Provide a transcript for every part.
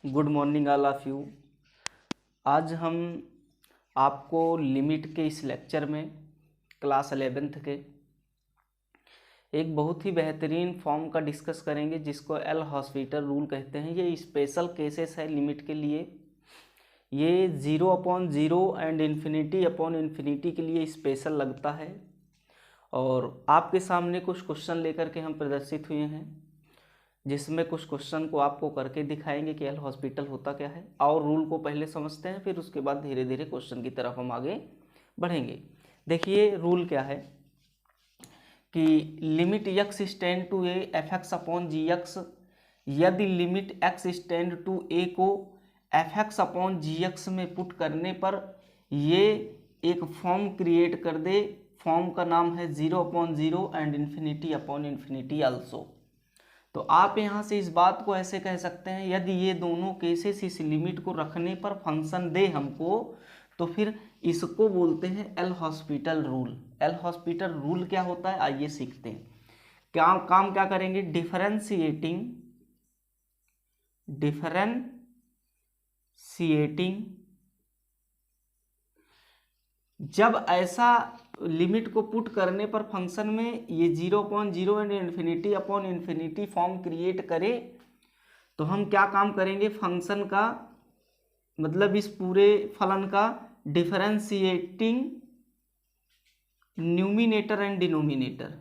Good morning all of you. आज हम आपको लिमिट के इस लेक्चर में क्लास 11th के एक बहुत ही बेहतरीन फॉर्म का डिस्कस करेंगे जिसको एल हॉस्पिटल रूल कहते हैं। ये स्पेशल केसेस है लिमिट के लिए। ये 0/0 एंड इन्फिनिटी के लिए स्पेशल लगता है। और आपके सामने कुछ क्वेश्चन लेकर के हम प्रदर्शित हुए हैं जिसमें कुछ क्वेश्चन को आपको करके दिखाएंगे कि एल हॉस्पिटल होता क्या है। और रूल को पहले समझते हैं, फिर उसके बाद धीरे धीरे क्वेश्चन की तरफ हम आगे बढ़ेंगे। देखिए रूल क्या है कि limit x extend to A F X upon G X, यदि limit x extend to A को F X upon G X में पुट करने पर ये एक फॉर्म क्रिएट कर दे। फॉर्म का नाम है 0/0 एंड इन्फिनिटी आल्सो। तो आप यहाँ से इस बात को ऐसे कह सकते हैं, यदि ये दोनों केसेस इस लिमिट को रखने पर फंक्शन दे हमको तो फिर इसको बोलते हैं L hospital rule. L hospital rule क्या होता है आइए सीखते हैं। काम क्या करेंगे, डिफरेंशिएटिंग जब ऐसा लिमिट को पुट करने पर फंक्शन में ये 0/0 एंड इन्फिनिटी फॉर्म क्रिएट करे तो हम क्या काम करेंगे, फंक्शन का मतलब इस पूरे फलन का डिफरेंशिएटिंग न्यूमिनेटर एंड डिनोमिनेटर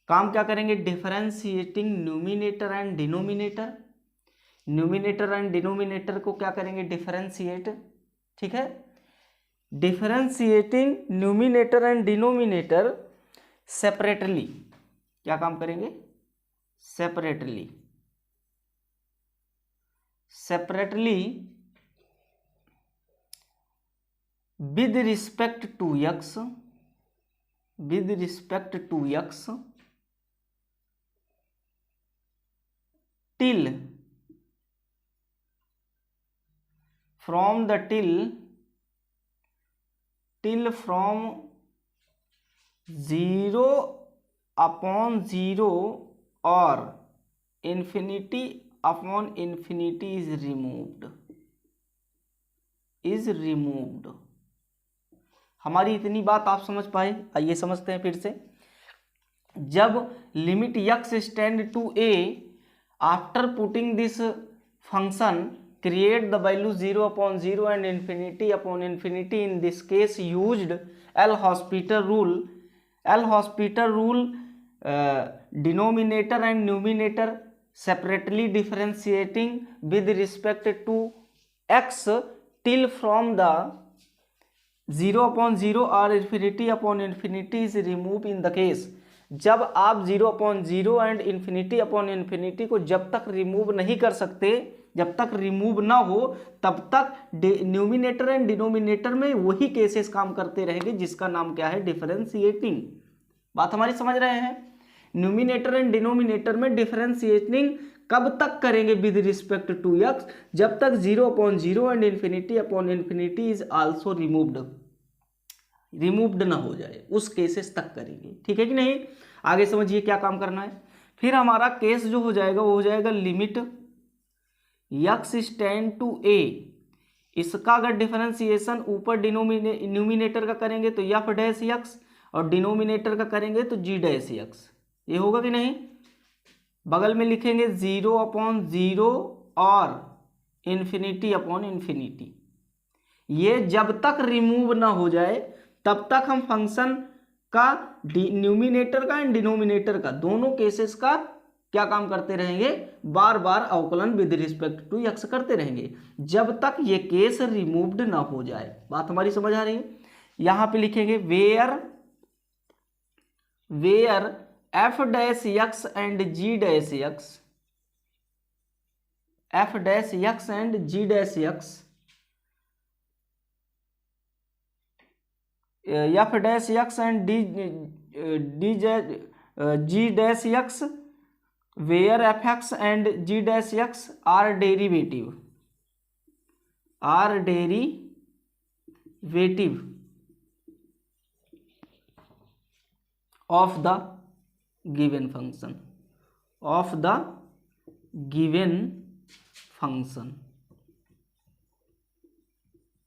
काम क्या करेंगे, डिफरेंशिएटिंग न्यूमिनेटर एंड डिनोमिनेटर को क्या करेंगे, डिफरेंशिएट। ठीक है, differentiating numerator and denominator separately क्या काम करेंगे, separately with respect to x till from 0/0 or infinity is removed। हमारी इतनी बात आप समझ पाए? आइए समझते हैं फिर से। जब limit x extend to a after putting this function create the value 0/0 and infinity in this case used L Hospital rule denominator and numerator separately differentiating with respect to x till from the 0/0 or infinity is removed in the case। जब आप 0/0 and infinity को जब तक remove नहीं कर सकते, जब तक रिमूव ना हो तब तक न्यूमिनेटर एंड डिनोमिनेटर में वही केसेस काम करते रहेंगे जिसका नाम क्या है, डिफरेंशिएटिंग। बात हमारी समझ रहे हैं? न्यूमिनेटर एंड डिनोमिनेटर में डिफरेंशिएटिंग कब तक करेंगे, विद रिस्पेक्ट टू x, जब तक 0/0 and infinity is also removed ना हो जाए, उस केसेस तक करेंगे। ठीक है कि नहीं? आगे समझिए क्या काम करना है। फिर हमारा केस जो हो जाएगा वो हो जाएगा limit x extend to a। इसका अगर डिफरेंशिएशन ऊपर न्यूमिनेटर का करेंगे तो f डैश x और डिनोमिनेटर का करेंगे तो g डैश x। ये होगा कि नहीं? बगल में लिखेंगे 0/0 और इन्फिनिटी। ये जब तक रिमूव ना हो जाए तब तक हम फंक्शन का न्यूमिनेटर का एंड डिनोमिनेटर का दोनों केसेस का क्या काम करते रहेंगे, बार बार अवकलन विद रिस्पेक्ट टू x करते रहेंगे जब तक ये केस रिमूव्ड ना हो जाए। बात हमारी समझ आ रही है? यहां पे लिखेंगे where f dash x and g dash x, f dash x and g dash x, f dash x and g dash x where f(x) and g dash x are derivative of the given function, of the given function.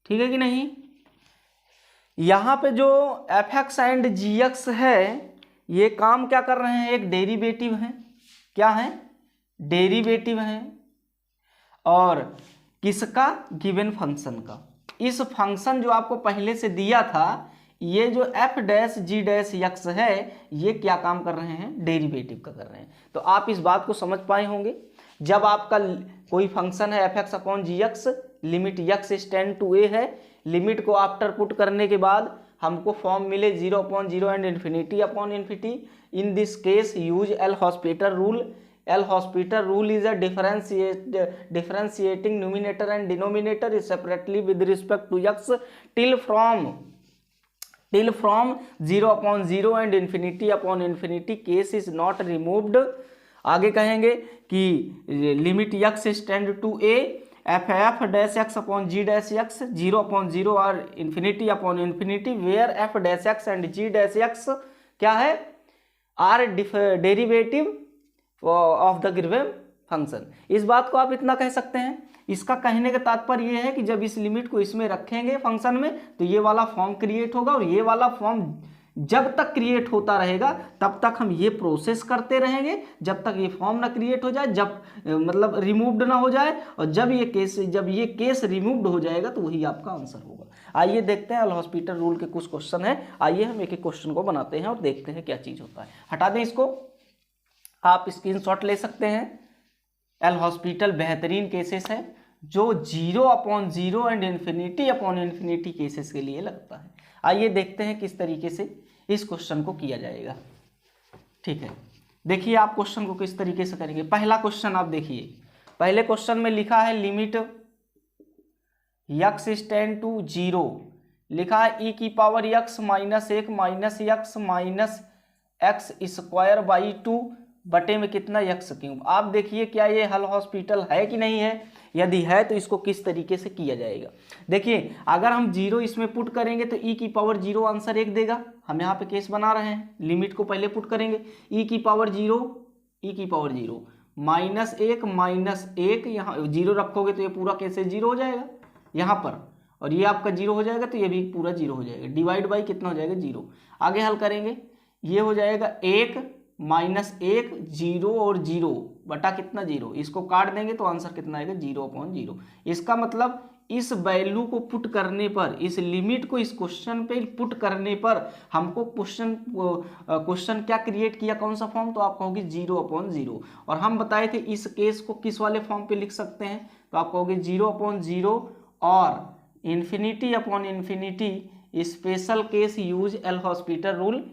ठीक है कि नहीं। यहाँ पे जो F X and G X है ये काम क्या कर रहे हैं, एक डेरिवेटिव है। क्या है, डेरिवेटिव है। और किसका, गिवन फंक्शन का। इस फंक्शन जो आपको पहले से दिया था, ये जो एफ डैश जी डैश एक्स है ये क्या काम कर रहे हैं, डेरिवेटिव का कर रहे हैं। तो आप इस बात को समझ पाए होंगे। जब आपका कोई फंक्शन है F X upon G X, limit X is tend to A है, लिमिट को आफ्टर पुट करने के बाद हमको फॉर्म मिले 0/0 and infinity upon infinity. In this case use L hospital rule. L hospital rule is a differentiating numerator and denominator is separately with respect to x till from 0/0 and infinity upon infinity case is not removed। आगे कहेंगे कि limit x is tend to a f dash x upon g dash x 0/0 और infinity अपॉन infinity where f dash x and g dash x क्या है, are derivative of the given function. इस बात को आप इतना कह सकते हैं। इसका कहने का तात्पर्य यह है कि जब इस लिमिट को इसमें रखेंगे फंक्शन में तो ये वाला फॉर्म क्रिएट होगा, और ये वाला फॉर्म जब तक क्रिएट होता रहेगा तब तक हम ये प्रोसेस करते रहेंगे जब तक ये फॉर्म ना क्रिएट हो जाए, जब मतलब रिमूव्ड ना हो जाए। और जब ये केस रिमूव्ड हो जाएगा तो वही आपका आंसर होगा। आइए देखते हैं एल हॉस्पिटल रूल के कुछ क्वेश्चन है। आइए हम एक एक क्वेश्चन को बनाते हैं और देखते हैं क्या चीज होता है। हटा दें इसको, आप स्क्रीनशॉट ले सकते हैं। एल हॉस्पिटल बेहतरीन केसेस है जो 0/0 and infinity upon infinity cases के लिए लगता है। आइए देखते हैं किस तरीके से इस क्वेश्चन को किया जाएगा। ठीक है, देखिए आप क्वेश्चन को किस तरीके से करेंगे। पहला क्वेश्चन आप देखिए, पहले क्वेश्चन में लिखा है limit x is tend to 0, लिखा है e की power x minus 1 minus x minus x square by 2 बटे में कितना x क्यूब। आप देखिए क्या ये हल हॉस्पिटल है कि नहीं है। यदि है तो इसको किस तरीके से किया जाएगा। देखिए अगर हम 0 इसमें पुट करेंगे तो e की पावर 0 आंसर 1 देगा। हम यहाँ पे केस बना रहे हैं, लिमिट को पहले पुट करेंगे। e की पावर 0 माइनस 1 माइनस 1, यहाँ 0 रखोगे तो ये पूरा कैसे 0 हो जाएगा यहाँ पर, और ये आपका 0 हो जाएगा तो ये भी पूरा 0 हो जाएगा। डिवाइड बाई कितना हो जाएगा 0। आगे हल करेंगे, ये हो जाएगा 1 माइनस 1 0 और 0 बटा कितना 0, इसको काट देंगे तो आंसर कितना आएगा 0/0। इसका मतलब इस वैल्यू को पुट करने पर, इस लिमिट को इस क्वेश्चन पे पुट करने पर हमको क्वेश्चन क्या क्रिएट किया, कौन सा फॉर्म, तो आप कहोगे 0/0। और हम बताए थे इस केस को किस वाले फॉर्म पे लिख सकते हैं, तो आप कहोगे 0/0 और infinity upon infinity special case use L hospital rule.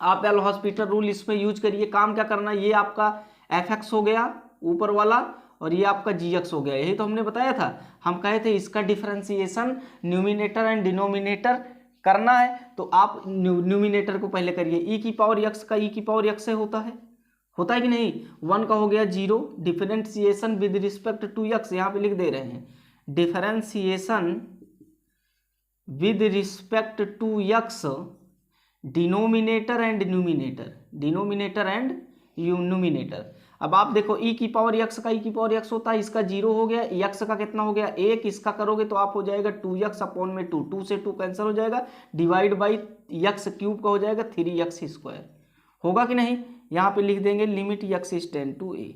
आप एल हॉस्पिटल रूल इसमें यूज करिए। काम क्या करना, ये आपका एफ एक्स हो गया ऊपर वाला और ये आपका जी एक्स हो गया। यही तो हमने बताया था, हम कहे थे इसका डिफरेंशिएशन न्यूमिनेटर एंड डिनोमिनेटर करना है। तो आप न्यूमिनेटर को पहले करिए। ई की पावर एक्स का ई की पावर एक्स से होता है कि नहीं। 1 का हो गया 0, differentiation with respect to X, यहाँ पे लिख दे रहे हैं differentiation with respect to X, denominator and numerator. अब आप देखो e की पावर x का e की पावर x होता है, इसका 0 हो गया, x का कितना हो गया 1, इसका करोगे तो आप हो जाएगा 2x अपॉन में 2, 2 से 2 कैंसिल हो जाएगा, डिवाइड बाई x क्यूब का हो जाएगा 3x स्क्वायर, होगा कि नहीं। यहाँ पे लिख देंगे limit x is tend to a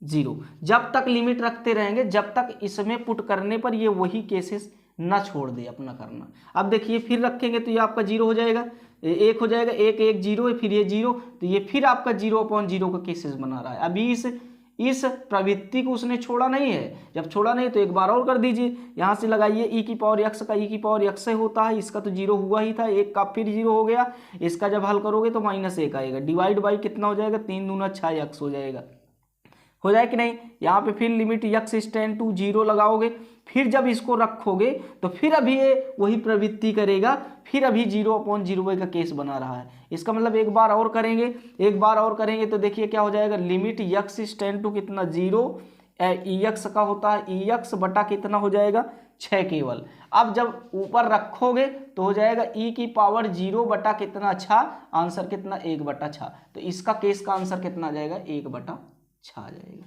0। जब तक लिमिट रखते रहेंगे, जब तक इसमें पुट करने पर ये वही केसेस ना छोड़ दे अपना करना। अब देखिए फिर रखेंगे तो ये आपका 0 हो जाएगा, 1 हो जाएगा, 1 1 0 है, फिर ये 0, तो ये फिर आपका 0/0 का केसेस बना रहा है। अभी इस प्रवृत्ति को उसने छोड़ा नहीं है। जब छोड़ा नहीं तो एक बार और कर दीजिए, यहाँ से लगाइए e की पावर x का e की पावर x से होता है, इसका तो 0 हुआ ही था, 1 का फिर 0 हो गया, इसका जब हल करोगे तो -1 आएगा, डिवाइड बाई कितना हो जाएगा 3 दूना 6x हो जाएगा, हो जाए कि नहीं। यहाँ पे फिर limit x is tend to 0 लगाओगे, फिर जब इसको रखोगे तो फिर अभी ये वही प्रवृत्ति करेगा, फिर अभी 0/0 का केस बना रहा है। इसका मतलब एक बार और करेंगे तो देखिए क्या हो जाएगा, limit x is tend to कितना 0, ex का होता है ex बटा कितना हो जाएगा 6 केवल। अब जब ऊपर रखोगे तो हो जाएगा e की पावर 0 बटा कितना 6, आंसर कितना 1/6। तो इसका केस का आंसर कितना आ जाएगा 1/6 आ जाएगा।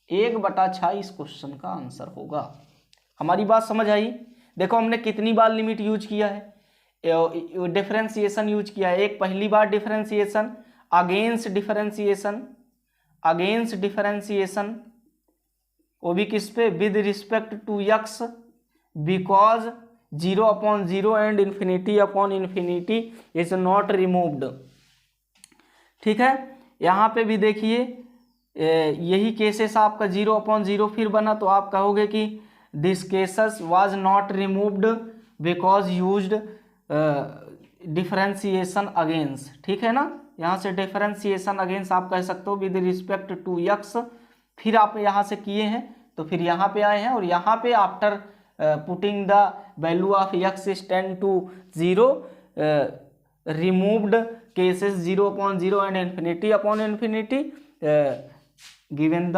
1/6 इस क्वेश्चन का आंसर होगा। हमारी बात समझ आई? देखो हमने कितनी बार लिमिट यूज किया है, डिफरेंशिएशन यूज किया है। एक पहली बार डिफरेंशिएशन, अगेंस्ट डिफरेंशिएशन, वो भी किस पे, with respect to x, because 0/0 and infinity is not removed. ठीक है, यहाँ पे भी देखिए यही केसेस आपका 0/0 फिर बना, तो आप कहोगे कि this cases was not removed because used differentiation against. ठीक है ना, यहाँ से डिफरेंशिएशन अगेंस्ट आप कह सकते हो विद रिस्पेक्ट टू x, फिर आप यहाँ से किए हैं तो फिर यहाँ पे आए हैं, और यहाँ पे after putting the value of x is 10 to 0 removed cases 0/0 and infinity given the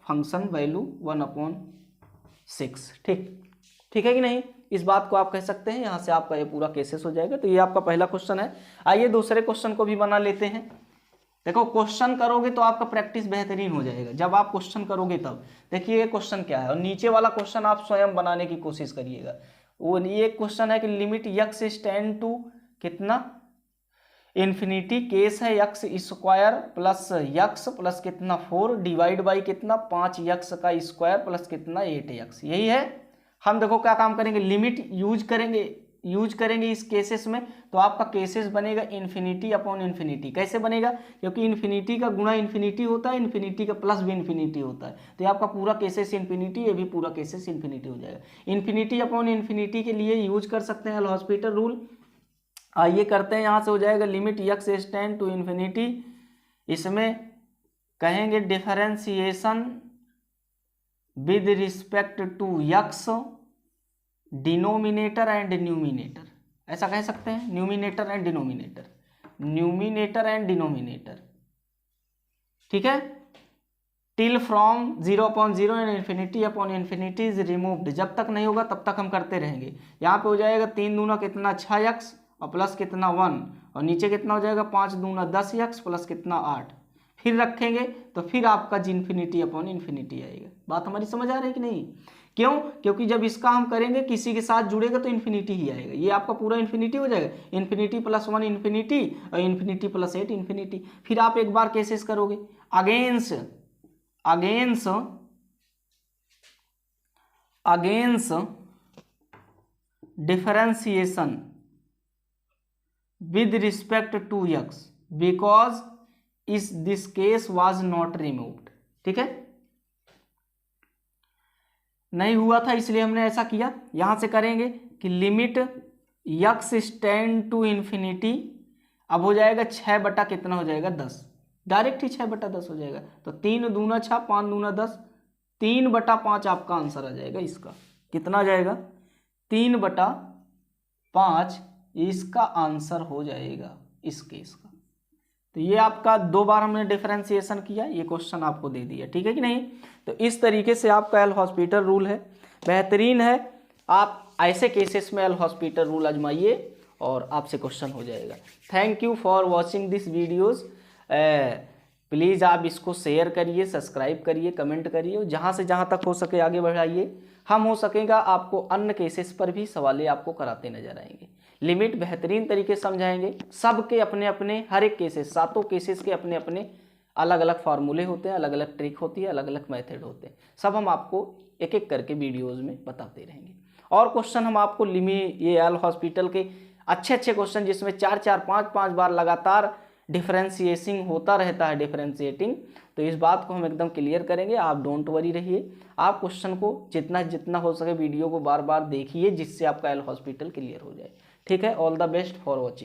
function value 1/6। ठीक है कि नहीं? इस बात को आप कह सकते हैं। यहाँ से आपका ये पूरा केसेस हो जाएगा। तो ये आपका पहला क्वेश्चन है। आइए दूसरे क्वेश्चन को भी बना लेते हैं। देखो क्वेश्चन करोगे तो आपका प्रैक्टिस बेहतरीन हो जाएगा। जब आप क्वेश्चन करोगे तब देखिए ये क्वेश्चन क्या है, और नीचे वाला क्वेश्चन आप स्वयं बनाने की कोशिश करिएगा। वो ये क्वेश्चन है कि लिमिट x इज 10 to कितना इन्फिनिटी, केस है x square plus x plus कितना 4 डिवाइड बाई कितना 5x का स्क्वायर प्लस कितना 8x। यही है। हम देखो क्या काम करेंगे, लिमिट यूज करेंगे इस केसेस में, तो आपका केसेस बनेगा इन्फिनिटी। कैसे बनेगा? क्योंकि इन्फिनिटी का गुणा इन्फिनिटी होता है, इन्फिनिटी का प्लस भी इन्फिनिटी होता है। तो ये आपका पूरा केसेस इन्फिनिटी, ये भी पूरा केसेस इन्फिनिटी हो जाएगा। इन्फिनिटी के लिए यूज कर सकते हैं एल-हॉस्पिटल रूल। आइए करते हैं। यहाँ से हो जाएगा limit x is 10 to infinity. इसमें कहेंगे differentiation with respect to x, denominator and numerator, ऐसा कह सकते हैं। Numerator and denominator. ठीक है, till from 0/0 and infinity is removed. जब तक नहीं होगा तब तक हम करते रहेंगे। यहाँ पे हो जाएगा 3 दूना कितना 6x और प्लस कितना 1, और नीचे कितना हो जाएगा 5 दूना 10x प्लस कितना 8। फिर रखेंगे तो फिर आपका इन्फिनिटी आएगा। बात हमारी समझ आ रही है कि नहीं? क्यों? क्योंकि जब इसका हम करेंगे किसी के साथ जुड़ेगा तो इन्फिनिटी ही आएगा। ये आपका पूरा इन्फिनिटी हो जाएगा। इन्फिनिटी प्लस 1 इन्फिनिटी, और इन्फिनिटी प्लस 8 इन्फिनिटी। फिर आप एक बार केसेस करोगे against differentiation with respect to x because इस this case was not removed. ठीक है, नहीं हुआ था इसलिए हमने ऐसा किया। यहां से करेंगे कि limit x is 10 to infinity. अब हो जाएगा 6 बटा कितना हो जाएगा 10, डायरेक्ट ही 6/10 हो जाएगा। तो 3 दूना 6, 5 दूना 10, 3/5 आपका आंसर आ जाएगा। इसका कितना आ जाएगा 3/5 इसका आंसर हो जाएगा इस केस का। तो ये आपका 2 बार हमने डिफरेंशिएशन किया, ये क्वेश्चन आपको दे दिया। ठीक है कि नहीं? तो इस तरीके से आपका एल-हॉस्पिटल रूल है, बेहतरीन है। आप ऐसे केसेस में एल-हॉस्पिटल रूल आजमाइए और आपसे क्वेश्चन हो जाएगा। Thank you for watching this videos. Please आप इसको शेयर करिए, सब्सक्राइब करिए, कमेंट करिए, और जहाँ से जहाँ तक हो सके आगे बढ़ाइए। हम हो सकेगा आपको अन्य केसेस पर भी सवालें आपको कराते नजर आएंगे। लिमिट बेहतरीन तरीके से समझाएंगे। सबके अपने अपने हर एक केसेस, 7 केसेस के अपने अपने अलग अलग फार्मूले होते हैं, अलग अलग ट्रिक होती है, अलग अलग मेथड होते हैं। सब हम आपको एक एक करके वीडियोज़ में बताते रहेंगे। और क्वेश्चन हम आपको ये एल-हॉस्पिटल के अच्छे क्वेश्चन जिसमें 4-4, 5-5 बार लगातार डिफरेंशिएटिंग होता रहता है, डिफरेंशिएटिंग, तो इस बात को हम एकदम क्लियर करेंगे। आप डोंट वरी रहिए। आप क्वेश्चन को जितना हो सके वीडियो को बार बार देखिए, जिससे आपका एल-हॉस्पिटल क्लियर हो जाए। ठीक है, all the best for watching.